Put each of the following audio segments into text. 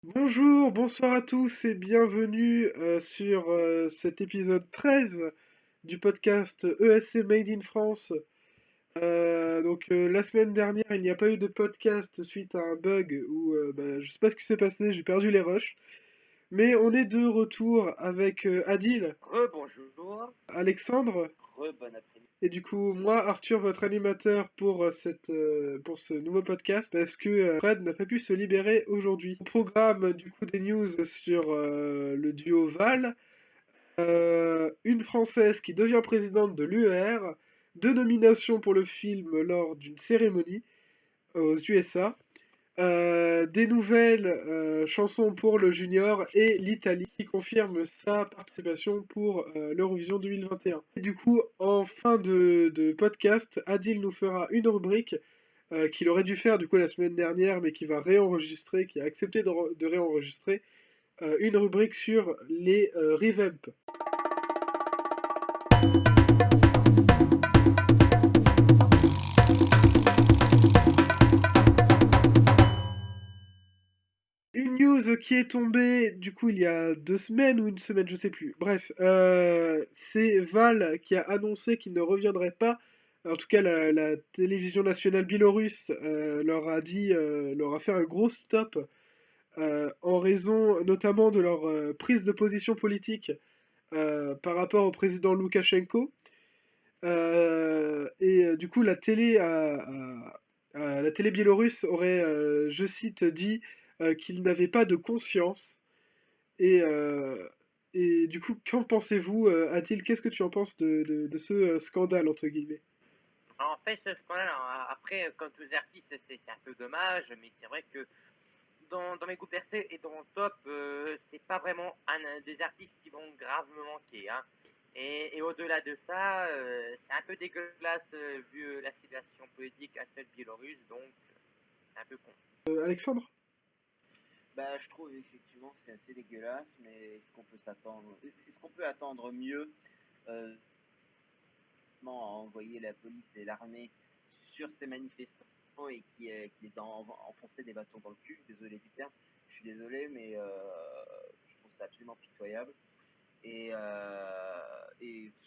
Bonjour, bonsoir à tous et bienvenue sur cet épisode 13 du podcast ESC Made in France. La semaine dernière, il n'y a pas eu de podcast suite à un bug où je sais pas ce qui s'est passé, j'ai perdu les rushs. Mais on est de retour avec Adil, Rebonjour, Alexandre bon après-midi. et du coup moi Arthur, votre animateur pour pour ce nouveau podcast parce que Fred n'a pas pu se libérer aujourd'hui. Au programme du coup des news sur le duo Val, une Française qui devient présidente de l'UER, deux nominations pour le film lors d'une cérémonie aux USA, des nouvelles chansons pour le junior et l'Italie qui confirme sa participation pour l'Eurovision 2021. Et du coup, en fin de podcast, Adil nous fera une rubrique qu'il aurait dû faire du coup la semaine dernière, mais qui va réenregistrer, qui a accepté de réenregistrer, une rubrique sur les revamps. Une news qui est tombée, du coup, il y a 2 semaines ou une semaine, je sais plus. Bref, c'est Val qui a annoncé qu'il ne reviendrait pas. En tout cas, la télévision nationale biélorusse leur a dit, leur a fait un gros stop en raison notamment de leur prise de position politique par rapport au président Loukachenko. Du coup, la télé biélorusse aurait, je cite, dit qu'il n'avait pas de conscience. Et, euh, et du coup, qu'en pensez-vous, Adil? Qu'est-ce que tu en penses de ce scandale, entre guillemets? En fait, ce scandale, après, comme tous les artistes, c'est un peu dommage, mais c'est vrai que dans mes goûts percés et dans mon top, c'est pas vraiment un des artistes qui vont grave me manquer. Hein. Et au-delà de ça, c'est un peu dégueulasse vu la situation politique actuelle biélorusse, donc c'est un peu con. Alexandre? Bah, je trouve effectivement que c'est assez dégueulasse, mais est-ce qu'on peut attendre mieux euh, à envoyer la police et l'armée sur ces manifestants qui les a enfoncés des bâtons dans le cul? Désolé du terme, je suis désolé, mais je trouve ça absolument pitoyable. Et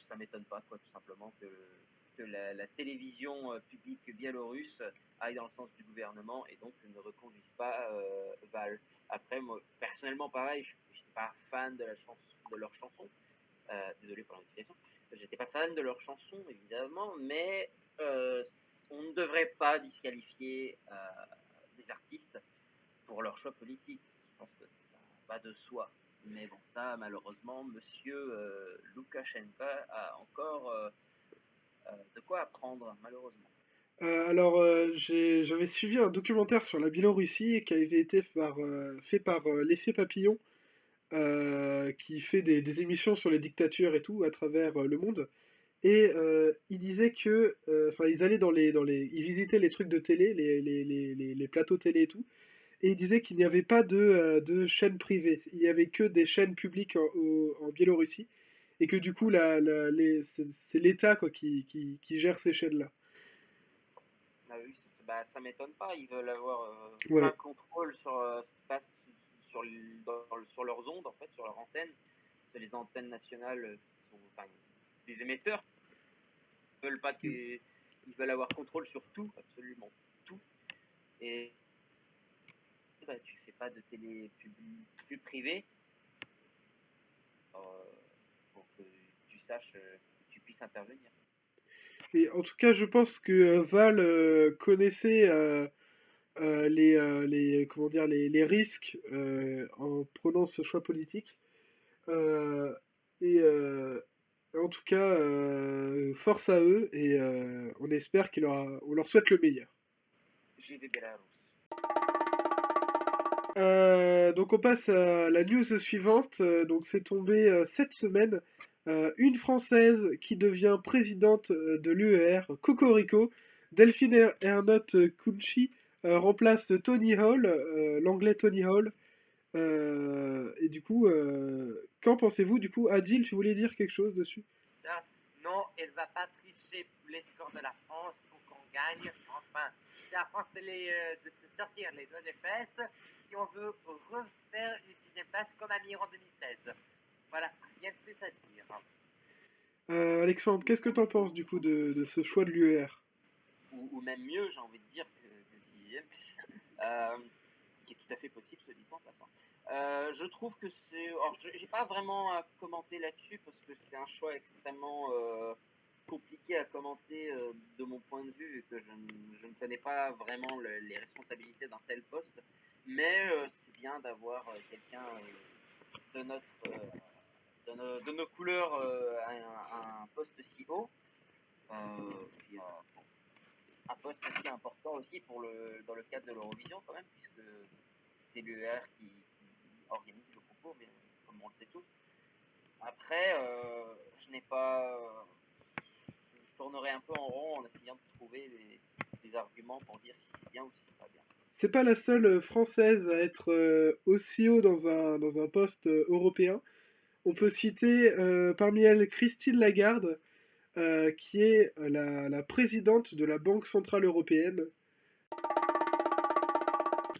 ça m'étonne pas, quoi, tout simplement, que la télévision publique biélorusse aille dans le sens du gouvernement et donc ne reconduise pas Val. Après, moi, personnellement, pareil, je n'étais pas fan de leur chanson. Désolé pour l'indication. J'étais pas fan de leur chanson, évidemment, mais on ne devrait pas disqualifier des artistes pour leur choix politique. Je pense que ça va de soi. Mais bon, ça, malheureusement, monsieur Loukachenko a encore de quoi apprendre, malheureusement. J'avais suivi un documentaire sur la Biélorussie qui avait été fait par l'Effet Papillon, qui fait des émissions sur les dictatures et tout à travers le monde. Et ils disaient que, enfin, ils allaient ils visitaient les trucs de télé, les plateaux télé et tout, et ils disaient qu'il n'y avait pas de chaînes privées, il y avait que des chaînes publiques en Biélorussie, et que du coup, c'est l'État quoi qui gère ces chaînes-là. Ah oui, ça m'étonne pas. Ils veulent avoir plein Ouais. de contrôle sur ce qui passe sur leurs ondes, en fait, sur leurs antennes. C'est les antennes nationales qui sont enfin, des émetteurs. Ils veulent pas que, ils veulent avoir contrôle sur tout, absolument tout. Et bah, tu fais pas de télé plus privée euh, pour que tu saches que tu puisses intervenir. Mais en tout cas, je pense que Val connaissait comment dire, les risques en prenant ce choix politique. Euh, et En tout cas, force à eux et on espère on leur souhaite le meilleur. J'ai des Belarus. Donc on passe à la news suivante. Donc c'est tombé cette semaine. Une Française qui devient présidente de l'UER, Cocorico, Delphine Ernotte Cunchi, remplace Tony Hall, l'anglais Tony Hall. Et du coup, qu'en pensez-vous? Du coup, Adil, tu voulais dire quelque chose dessus? Ah, non, elle va pas tricher les scores de la France pour qu'on gagne. Enfin, c'est à France de se sortir les doigts des fesses si on veut refaire une 6e place comme Amir en 2016. Voilà, rien de plus à dire. Alexandre, qu'est-ce que t'en penses du coup de ce choix de l'UER? Ou même mieux, j'ai envie de dire, que 6e. Euh, ce qui est tout à fait possible, se dit en passant. Je trouve que c'est. Alors, j'ai pas vraiment à commenter là-dessus parce que c'est un choix extrêmement compliqué à commenter de mon point de vue et que je ne connais pas vraiment les responsabilités d'un tel poste. Mais c'est bien d'avoir quelqu'un de notre de nos couleurs à un poste si haut. Puis, bon, un poste aussi important aussi dans le cadre de l'Eurovision quand même, puisque c'est l'UER qui organise le concours, mais comme on le sait tous. Après, je n'ai pas. Je tournerai un peu en rond en essayant de trouver des arguments pour dire si c'est bien ou si c'est pas bien. C'est pas la seule française à être aussi haut dans un poste européen. On peut citer parmi elles Christine Lagarde, qui est la présidente de la Banque Centrale Européenne.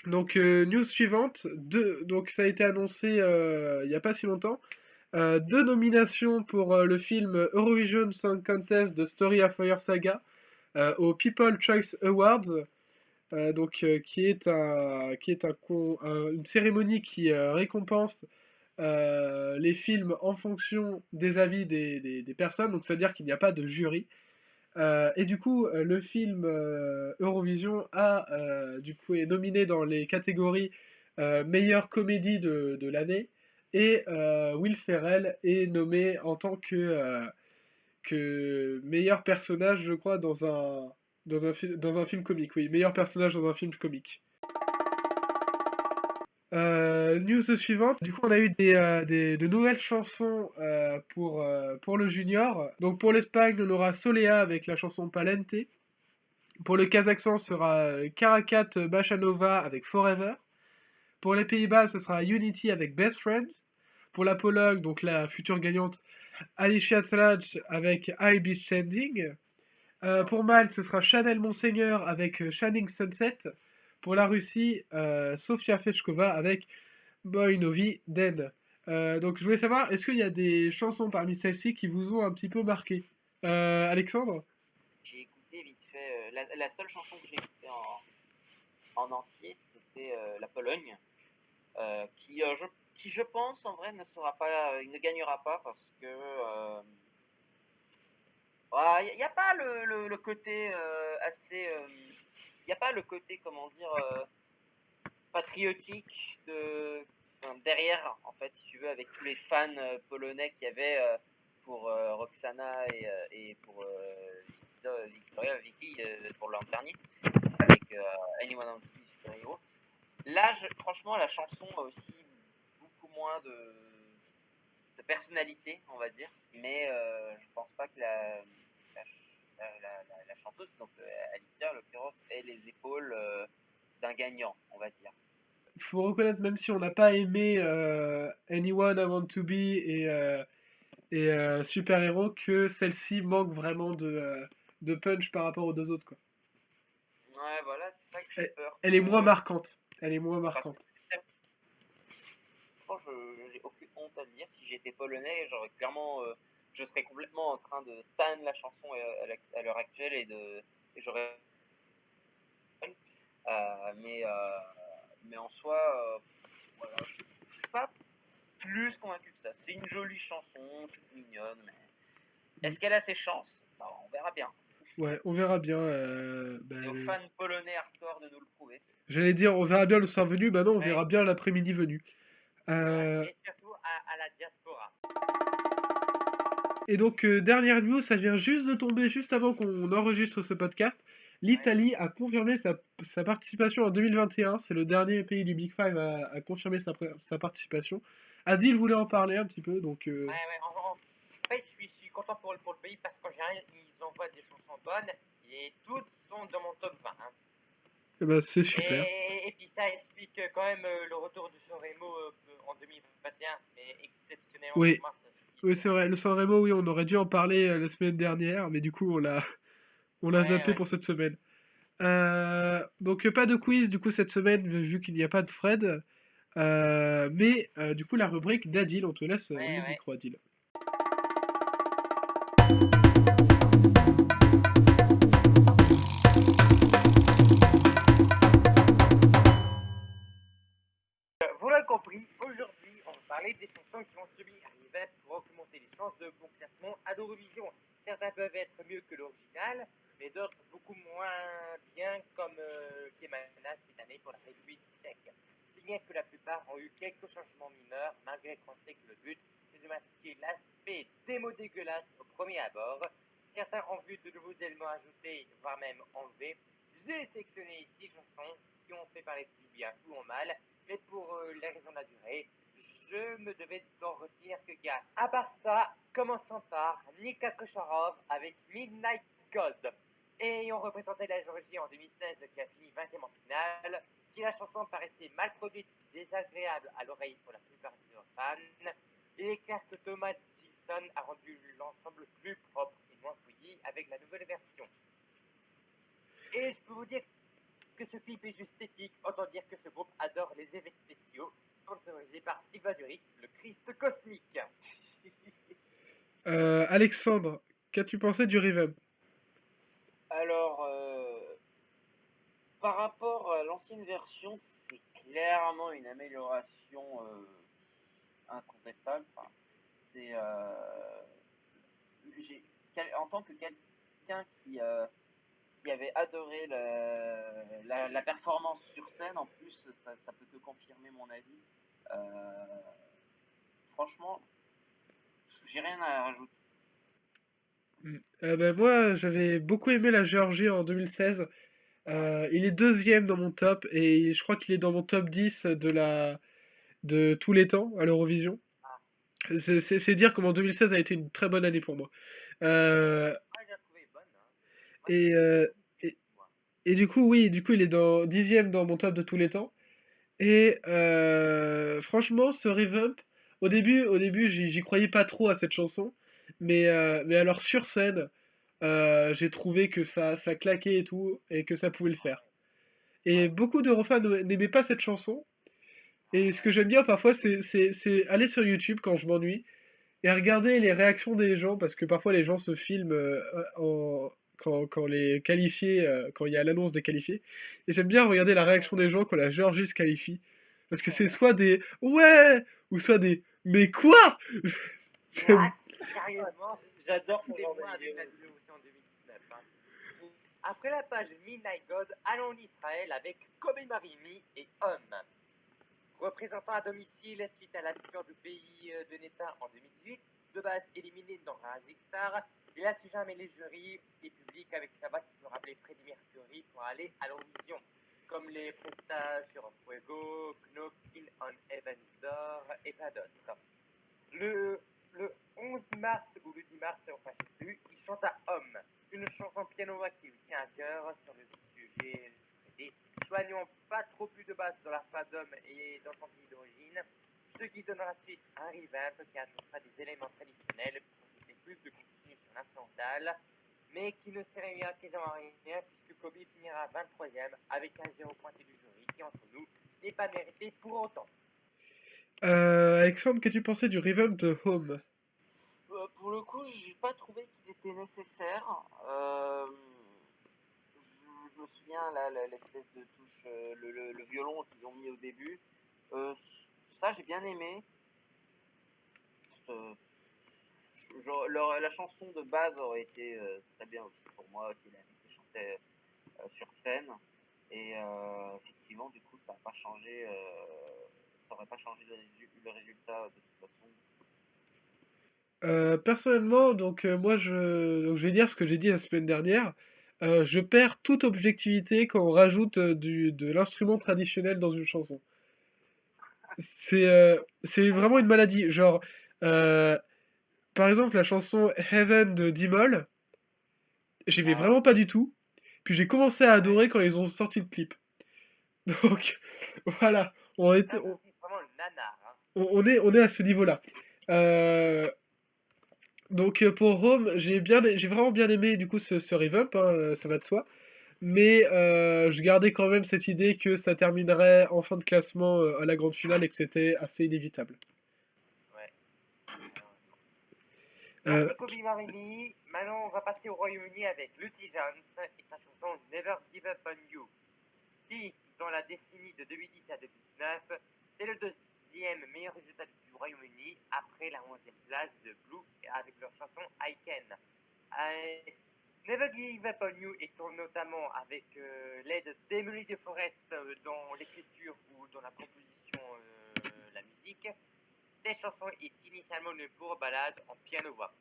Donc, news suivante, donc ça a été annoncé il n'y a pas si longtemps. 2 nominations pour le film Eurovision Song Contest de Story of Fire Saga au People Choice Awards, qui est une cérémonie qui récompense les films en fonction des avis des personnes, donc c'est-à-dire qu'il n'y a pas de jury. Et du coup, le film Eurovision est nominé dans les catégories meilleure comédie de l'année, et Will Ferrell est nommé en tant que meilleur personnage, je crois, dans un film comique. Oui, meilleur personnage dans un film comique. News suivante. Du coup, on a eu de nouvelles chansons pour le junior. Donc, pour l'Espagne, on aura Solea avec la chanson Palente. Pour le Kazakhstan, ce sera Karakat Bachanova avec Forever. Pour les Pays-Bas, ce sera Unity avec Best Friends. Pour la Pologne, donc la future gagnante, Alicia Tlach avec I Be Standing. Pour Malte, ce sera Chanel Monseigneur avec Shining Sunset. Pour la Russie, Sofia Feshkova avec Boy Novi Den. Donc je voulais savoir, est-ce qu'il y a des chansons parmi celles-ci qui vous ont un petit peu marqué? Alexandre? J'ai écouté vite fait. La seule chanson que j'ai écoutée en entier, c'était la Pologne, qui je pense en vrai il ne gagnera pas parce que il n'y a pas le côté assez, il n'y a pas le côté comment dire patriotique derrière en fait si tu veux avec tous les fans polonais qu'il y avait pour Roxana et pour Victoria Vicky pour l'an dernier avec Anyone on TV Super Hero. Là, franchement, la chanson a aussi beaucoup moins de personnalité, on va dire. Mais je pense pas que la chanteuse, donc Alicia en l'occurrence, ait les épaules d'un gagnant, on va dire. Faut reconnaître, même si on n'a pas aimé Anyone I Want to Be et Super Hero, que celle-ci manque vraiment de punch par rapport aux deux autres, quoi. Ouais, voilà, c'est ça que j'ai peur. Elle est moins marquante. Elle est moins marquante. J'ai aucune honte à le dire. Si j'étais polonais, je serais complètement en train de stan la chanson à l'heure actuelle et j'aurais. Mais en soi, voilà, je suis pas plus convaincu que ça. C'est une jolie chanson, toute mignonne, mais est-ce qu'elle a ses chances? Bah, on verra bien. Ouais, on verra bien. Et aux fans polonais hardcore de nous le prouver. J'allais dire, on verra bien le soir venu. Bah non, on Ouais. verra bien l'après-midi venu. Et surtout à la diaspora. Et donc, dernière news, ça vient juste de tomber, juste avant qu'on enregistre ce podcast. L'Italie a confirmé sa participation en 2021. C'est le dernier pays du Big Five à confirmer sa participation. Adil voulait en parler un petit peu, donc... Ouais, en fait, je suis content pour le pays parce qu'en général, ils envoient des chansons bonnes et toutes sont dans mon top 20. Hein. bah, c'est super. Et puis ça explique quand même le retour de Soremo en 2021, mais exceptionnellement Oui. pour moi, Oui, c'est vrai, le San Remo, oui, on aurait dû en parler la semaine dernière, mais du coup, on l'a Ouais, zappé ouais. pour cette semaine. Donc, pas de quiz, du coup, cette semaine, vu qu'il n'y a pas de Fred. Mais, du coup, la rubrique d'Adil, on te laisse Ouais, le ouais. micro, Adil. Vous l'avez compris, aujourd'hui, on va parler des chansons qui ont subi un revival pour augmenter les chances de bon classement à l'Eurovision. Certains peuvent être mieux que l'original, mais d'autres beaucoup moins bien, comme Kemana cette année pour la République tchèque. Si bien que la plupart ont eu quelques changements mineurs, malgré qu'on sait que le but est de masquer l'aspect démo dégueulasse au premier abord. Certains ont vu de nouveaux éléments ajoutés, voire même enlevés. J'ai sélectionné 6 chansons qui ont fait parler du bien ou en mal, mais pour les raisons de la durée, je me devais d'en retenir que 4. À part ça, commençons par Nika Kosharov avec Midnight Gold. Ayant représenté la Géorgie en 2016 qui a fini 20e en finale, si la chanson paraissait mal produite et désagréable à l'oreille pour la plupart des fans, il est clair que Thomas Gilson a rendu l'ensemble plus propre et moins fouillis avec la nouvelle version. Et je peux vous dire que ce clip est juste épique, autant dire que ce groupe adore les effets spéciaux, sponsorisé par Silva Duris, le Christ cosmique. Alexandre, qu'as-tu pensé du revamp? Alors, par rapport à l'ancienne version, c'est clairement une amélioration incontestable. Enfin, c'est en tant que quelqu'un qui avait adoré la performance sur scène, en plus, ça peut que confirmer mon avis. Euh, Franchement, j'ai rien à rajouter. Ben, moi, j'avais beaucoup aimé la Géorgie en 2016. Il est deuxième dans mon top et je crois qu'il est dans mon top 10 de tous les temps à l'Eurovision. C'est dire comment 2016 a été une très bonne année pour moi. Euh, Moi, j'ai trouvé bonne. Hein. Moi, et, j'ai euh, beaucoup et, aimé, moi. et du coup, oui, du coup, il est dans dixième dans mon top de tous les temps. Et franchement, ce revamp, au début, j'y croyais pas trop à cette chanson, mais alors sur scène, j'ai trouvé que ça claquait et tout, et que ça pouvait le faire. Et Ouais, beaucoup de fans n'aimaient pas cette chanson. Et ce que ouais. j'aime bien parfois, c'est aller sur YouTube quand je m'ennuie et regarder les réactions des gens, parce que parfois les gens se filment quand les qualifiés, quand il y a l'annonce des qualifiés. Et j'aime bien regarder la réaction des gens quand la Géorgie se qualifie. Parce que c'est soit des «Ouais!» ou soit des «Mais quoi?» J'aime- What? Sérieusement, J'adore ce c'était genre de moi avec vidéo. la vidéo aussi en 2019. Hein. Après la page Midnight God, allons en Israël avec Kobe Marimi et Homme. Représentant à domicile suite à la victoire du pays de Neta en 2018, de base éliminé dans Rising Star, il a su jamais les jurys et publics avec sa voix qui peut rappeler Freddie Mercury pour aller à l'Eurovision, comme les prestats sur Fuego, Knockin' on Heaven's Door et pas d'autres. Le, le 11 mars ou le 10 mars, enfin je sais plus, il chante à Homme, une chanson piano qui lui tient à cœur sur le sujet traité, soignant pas trop plus de base dans la fin d'Homme et dans son pays d'origine, ce qui donnera suite un revamp qui ajoutera des éléments traditionnels pour ajouter plus de contenu sur l'instrumental, mais qui ne servira quasiment à rien puisque Kobe finira 23ème avec un 0 pointé du jury qui entre nous n'est pas mérité pour autant. Alexandre, qu'as-tu pensé du revamp de Home? Pour le coup, j'ai pas trouvé qu'il était nécessaire. Je me souviens là, l'espèce de touche, le violon qu'ils ont mis au début. Euh, Ça, j'ai bien aimé. Euh, la chanson de base aurait été très bien aussi pour moi, si la qui chantait sur scène. Et effectivement, du coup, ça n'a pas changé. Ça aurait pas changé le résultat de toute façon. Personnellement, donc donc, je vais dire ce que j'ai dit la semaine dernière. Je perds toute objectivité quand on rajoute de l'instrument traditionnel dans une chanson. C'est vraiment une maladie. Genre, euh, par exemple, la chanson Heaven de D-Moll, j'aimais Ouais. vraiment pas du tout. Puis j'ai commencé à Ouais. adorer quand ils ont sorti le clip. Donc voilà, on est, Ça c'est vraiment le nanar. Hein. on est à ce niveau-là. Euh, Donc pour Rome, j'ai vraiment bien aimé du coup ce revamp, hein, ça va de soi. Mais je gardais quand même cette idée que ça terminerait en fin de classement à la grande finale et que c'était assez inévitable. Ouais. Euh, Merci Kobe Marimi. Maintenant, on va passer au Royaume-Uni avec Lucy Jones et sa chanson Never Give Up on You. Qui, dans la décennie de 2010 à 2019, c'est le deuxième meilleur résultat du Royaume-Uni après la 11e place de Blue avec leur chanson I Can. Never Give Up on You et tourne notamment avec l'aide d'Emily de Forest dans l'écriture ou dans la composition, la musique. Cette chanson est initialement une pure balade en piano-voix.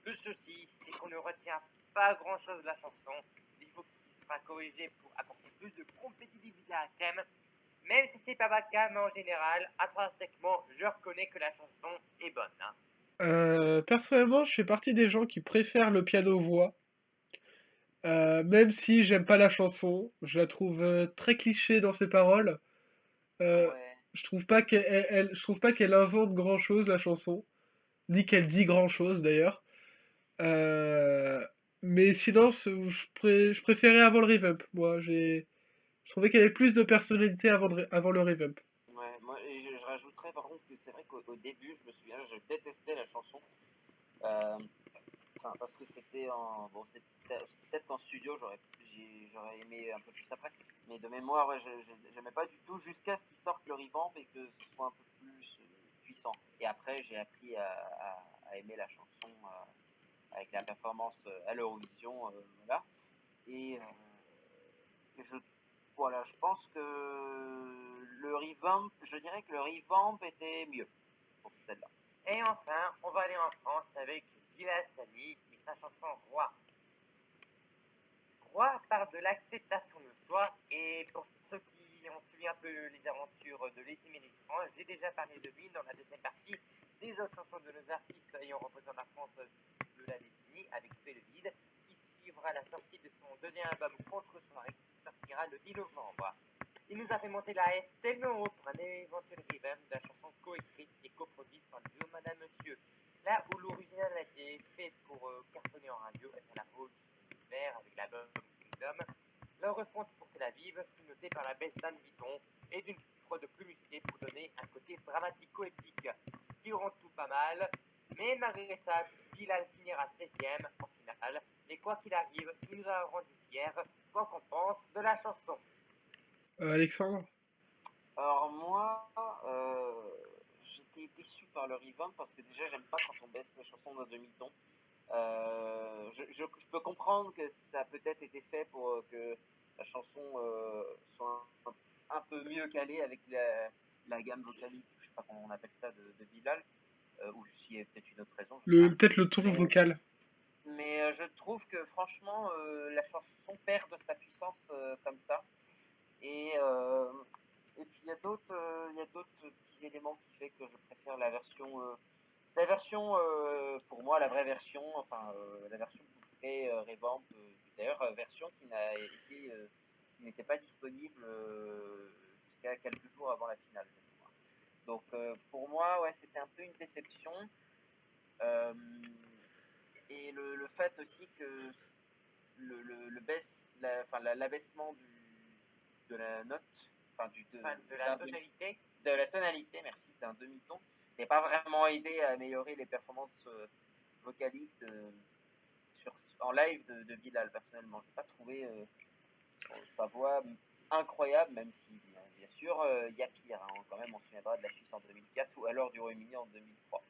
Le souci, c'est qu'on ne retient pas grand-chose de la chanson. Il faut qu'il sera corrigé pour apporter plus de compétitivité à la thème. Même si c'est pas ma cam en général, intrinsèquement, je reconnais que la chanson est bonne. Hein. Personnellement, je fais partie des gens qui préfèrent le piano-voix, même si j'aime pas la chanson. Je la trouve très cliché dans ses paroles. Euh, Ouais. je trouve pas qu'elle invente grand-chose la chanson, ni qu'elle dit grand-chose d'ailleurs. Euh, mais sinon, je préférais avant le revamp. Moi, je trouvais qu'elle avait plus de personnalité avant le revamp. Ouais, moi, et je rajouterais par contre que c'est vrai qu'au début, je me souviens, je détestais la chanson. Euh, Enfin, parce que c'était en. Bon, c'est peut-être qu'en studio, j'aurais aimé un peu plus après. Mais de mémoire, ouais, j'aimais pas du tout jusqu'à ce qu'ils sortent le revamp et que ce soit un peu plus puissant. Et après, j'ai appris à aimer la chanson avec la performance à l'Eurovision. Voilà. Et je, voilà, je pense que le revamp, je dirais que le revamp était mieux pour celle-là. Et enfin, on va aller en France avec Gila Sani et sa chanson Roi. Roi part de l'acceptation de soi, et pour ceux qui ont suivi un peu les aventures de Laissy Ménestran, j'ai déjà parlé de lui dans la deuxième partie des autres chansons de nos artistes ayant représenté la France de la décennie avec Fais le vide, qui suivra la sortie de son deuxième album Contre Soirée qui sortira le 10 novembre. Il nous a fait monter la haie tellement haut pour un éventuel revamp de la chanson coécrite et coproduite par le duo Madame Monsieur. Là où l'original a été fait pour cartonner en radio et faire la pause vert avec l'album Kingdom, la refonte pour Tel Aviv fut notée par la baisse d'Anne Vuitton et d'une prod plus musclée pour donner un côté dramatico-épique qui rend tout pas mal, mais malgré ça, Bilal finira 16ème en finale, et quoi qu'il arrive, il nous a rendu fiers, quoi qu'on pense de la chanson. Alexandre? Alors moi, j'étais déçu par le revamp parce que déjà j'aime pas quand on baisse les chansons d'un demi-ton. Je peux comprendre que ça a peut-être été fait pour que la chanson soit un peu mieux calée avec la gamme vocalique, je sais pas comment on appelle ça, de Bilal, ou s'il y a peut-être une autre raison, je sais pas. Peut-être le ton Mais, vocal. mais je trouve que franchement, la chanson perd de sa puissance comme ça. Et, euh, et puis il y a d'autres petits éléments qui fait que je préfère la version pour moi la vraie version, enfin la version très revamp, d'ailleurs version qui n'a été, qui n'était pas disponible jusqu'à quelques jours avant la finale. Donc pour moi ouais c'était un peu une déception. Euh, et le fait aussi que l'abaissement de la note, enfin Enfin, de la tonalité. de la tonalité, merci, d'un demi-ton, n'est pas vraiment aidé à améliorer les performances vocaliques en live de Bilal. Personnellement, je n'ai pas trouvé sa voix incroyable, même si bien sûr il y a pire. Hein, quand même, on se souviendra de la Suisse en 2004 ou alors du Royaume-Uni en 2003.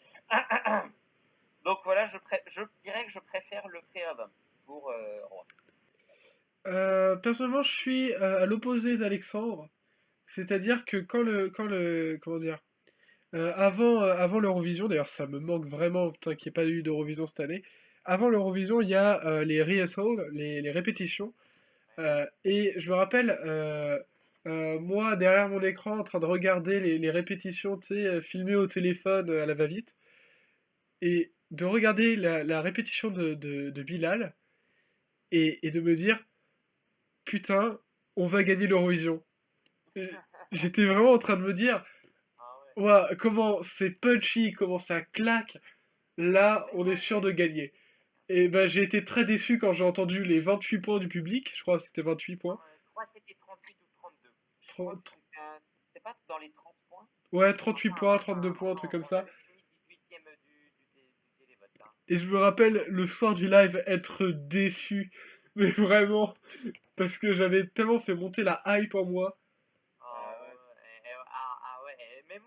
Donc voilà, je dirais que je préfère le pré-album pour Roi. Personnellement, je suis à l'opposé d'Alexandre. C'est-à-dire que comment dire, avant l'Eurovision, d'ailleurs ça me manque vraiment, putain, qu'il n'y ait pas eu d'Eurovision cette année. Avant l'Eurovision, il y a les rehearsals, les répétitions. Et je me rappelle, moi, derrière mon écran, en train de regarder les répétitions, tu sais, filmées au téléphone à la va-vite, et de regarder la répétition de Bilal, et de me dire, putain, on va gagner l'Eurovision. J'étais vraiment en train de me dire, Ah ouais. ouah, comment c'est punchy, comment ça claque. là, on est sûr de gagner. Et ben, j'ai été très déçu quand j'ai entendu les 28 points du public. Je crois que c'était 28 points. Je crois que c'était 38 ou 32. Je crois 30 que c'était pas dans les 30 points. Ouais, 38 Enfin, points, 32 points, un truc comme on ça. avait fini 18ème du télévote. Hein. Et je me rappelle le soir du live être déçu. Mais vraiment, parce que j'avais tellement fait monter la hype en moi. Ah ouais. ouais, même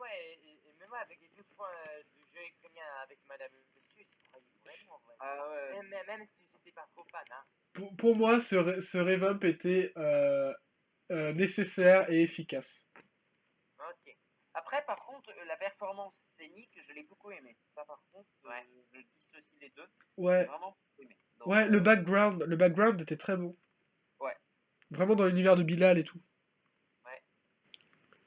moi avec les 12 points du jeu ukrainien avec Madame Monsieur, j'y croyais vraiment. Ah ouais. Même si j'étais pas trop fan. Hein. Pour moi, ce revamp était nécessaire et efficace. Ok. Après, par contre, la performance scénique, je l'ai beaucoup aimé. Ça, par contre, Ouais. je dissocie les deux. J'ai Ouais, vraiment beaucoup aimé. Donc, ouais, le background était très bon. Ouais. Vraiment dans l'univers de Bilal et tout. Ouais.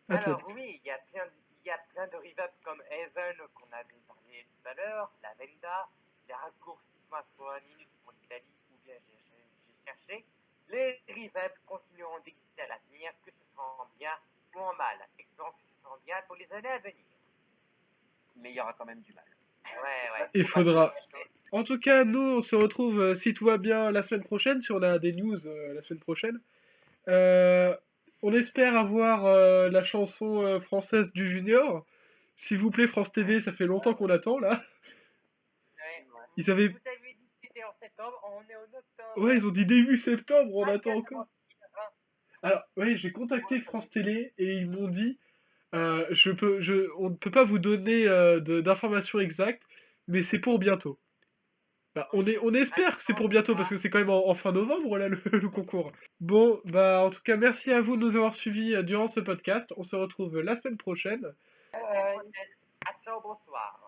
À toi. Alors oui, il y a plein de revaps comme Heaven qu'on avait parlé tout à l'heure, la Venda, les raccourcissements à 3 minutes pour l'Italie, ou bien j'ai cherché. Les revaps continueront d'exister à l'avenir, que ce soit en bien ou en mal. Espérons que ce soit en bien pour les années à venir. Mais il y aura quand même du mal. Ouais. Il Faut pas faudra. se cacher. En tout cas, nous, on se retrouve, si tout va bien, la semaine prochaine, si on a des news la semaine prochaine. Euh, on espère avoir la chanson française du Junior. S'il vous plaît, France TV, ça fait longtemps qu'on attend, là. Ouais. Ils avaient... Vous avez dit que c'était en septembre, on est en octobre. Ouais, ils ont dit début septembre, on Ah, attend ça encore. commence vite, hein. Alors, ouais, j'ai contacté France Télé et ils m'ont dit, on ne peut pas vous donner d'informations exactes, mais c'est pour bientôt. Bah, on espère que c'est pour bientôt parce que c'est quand même en fin novembre là le concours. Bon, bah en tout cas merci à vous de nous avoir suivis durant ce podcast. On se retrouve la semaine prochaine. À la prochaine. À ciao, bonsoir.